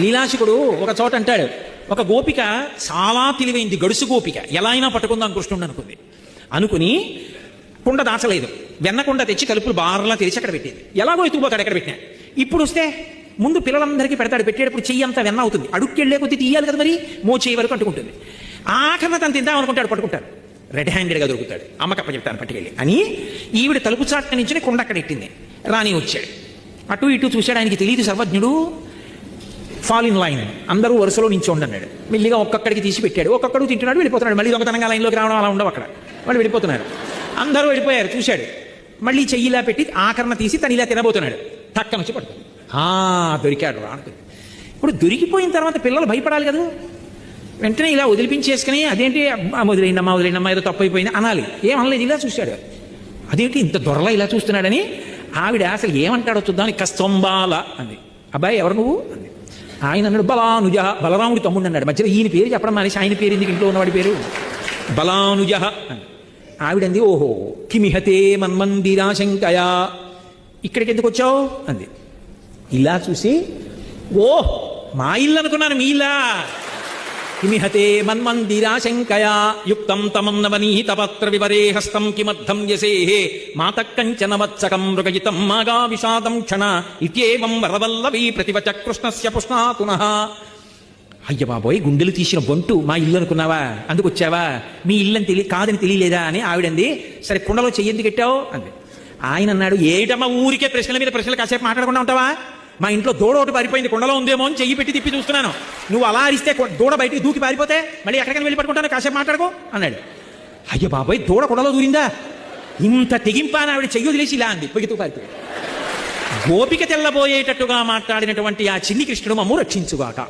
లీలాశకుడు ఒక చోట అంటాడు, ఒక గోపిక చాలా తెలివైంది, గడుసు గోపిక, ఎలా అయినా పట్టుకుందాం కృష్ణుడు అనుకుని కుండ దాచలేదు, వెన్న కుండ తెచ్చి కలుపులు బార్లా తెరిచి అక్కడ పెట్టేది. ఎలాగో ఎత్తుకుపోతాడు ఎక్కడ పెట్టినా. ఇప్పుడు వస్తే ముందు పిల్లలందరికీ పెడతాడు, పెట్టేటప్పుడు చెయ్యి అంతా వెన్న అవుతుంది, అడుక్కెళ్లే కొద్దీ తీయాలి కదా, మరి మోచేయి వరకు అంటుకుంటుంది. ఆఖరణ తను తిందాం అనుకుంటాడు, పట్టుకుంటాడు, రెడ్ హ్యాండెడ్గా దొరుకుతాడు. అమ్మకప్ప చెప్తాను పట్టుకెళ్ళి అని. ఈవిడ తలుపు చాట్ల నుంచి కుండ అక్కడ ఎట్టింది. రాణి వచ్చాడు, అటు ఇటు చూశాడు, ఆయనకి తెలియదు సర్వజ్ఞుడు. ఫాల్ ఇన్ లైన్, అందరూ వరుసలో నించోండి అన్నాడు. మెల్లిగా ఒక్కొక్కడికి తీసి పెట్టాడు, ఒక్కొక్కడు తింటున్నాడు, వెళ్ళిపోతున్నాడు. మళ్ళీ దొంగతనంగా లైన్లోకి రావడం అలా ఉండవు అక్కడ, వాళ్ళు వెళ్ళిపోతున్నారు. అందరూ వెళ్ళిపోయారు, చూశాడు, మళ్ళీ చెయ్యిలా పెట్టి ఆకరణ తీసి తను ఇలా తినబోతున్నాడు. టక్కన వచ్చి పడుతుంది. దొరికాడు రా అనుకుంది. ఇప్పుడు దొరికిపోయిన తర్వాత పిల్లలు భయపడాలి కదా, వెంటనే ఇలా వదిలిపించేసుకుని అదేంటి వదిలేనమ్మా ఏదో తప్పు అయిపోయింది అనాలి. ఏమనలేదు, ఇలా చూశాడు. అదేంటి ఇంత దొరలా ఇలా చూస్తున్నాడని. ఆవిడ అసలు ఏమంటాడో చూద్దామని కస్తంబాల అంది. అబ్బాయి ఎవరు నువ్వు అంది. ఆయన అన్నాడు బలానుజ, బలరాముడి తమ్ముడు అన్నాడు. మధ్యలో ఈయన పేరు చెప్పడం మానేసి ఆయన పేరు ఎందుకు, ఇంట్లో ఉన్నవాడి పేరు బలానుజ అని. ఆవిడంది ఓహో కిమిహతే మన్మందిరాశంకయా, ఇక్కడికి ఎందుకు వచ్చావు అంది. ఇలా చూసి ఓ మా ఇల్లు అనుకున్నాను, మీ ఇల్లా. కిమిహతే మన్మందిరాశంకయా యుక్తం తమం నవనీత పత్ర వివరే హస్తం కిమర్థం యసేహే మాతకంచన మత్సకం మృగజితం మాగా విషాదం క్షణ ఇత్యేవం వరవల్లవీ ప్రతివచ కృష్ణస్య పుష్ణాతునః. అయ్య బాబోయ్, గుండెలు తీసిన బొంటు, మా ఇల్లు అనుకున్నావా, అందుకు వచ్చావా, మీ ఇల్లని కాదని తెలియలేదా అని. ఆవిడంది సరే కుండలో చెయ్యి పెట్టావు అంది. ఆయన అన్నాడు ఏటమ్మా ఊరికే ప్రశ్నల మీద ప్రశ్నలు కాసేపు మాట్లాడకుండా ఉంటావా, మా ఇంట్లో దూడ ఒకటి పారిపోయింది, కుండలో ఉందేమో అని చెయ్యి పెట్టి తిప్పి చూస్తున్నాను, నువ్వు అలా అరిస్తే దూడ బయటికి దూకి పారిపోతే మళ్ళీ ఎక్కడికైనా వెళ్ళి పట్టుకుంటాను, కాసేపు మాట్లాడుకో అన్నాడు. అయ్య బాబోయ్, దూడ కుండలో దూరిందా, ఇంత తెగింపా అని ఆవిడ చెయ్యి వదిలేసి ఇలా అంది, పొగితూ పారిపోయాడు. గోపిక తెల్లబోయేటట్టుగా మాట్లాడినటువంటి ఆ చిన్ని కృష్ణుడు మమ్ము రక్షించుగాక.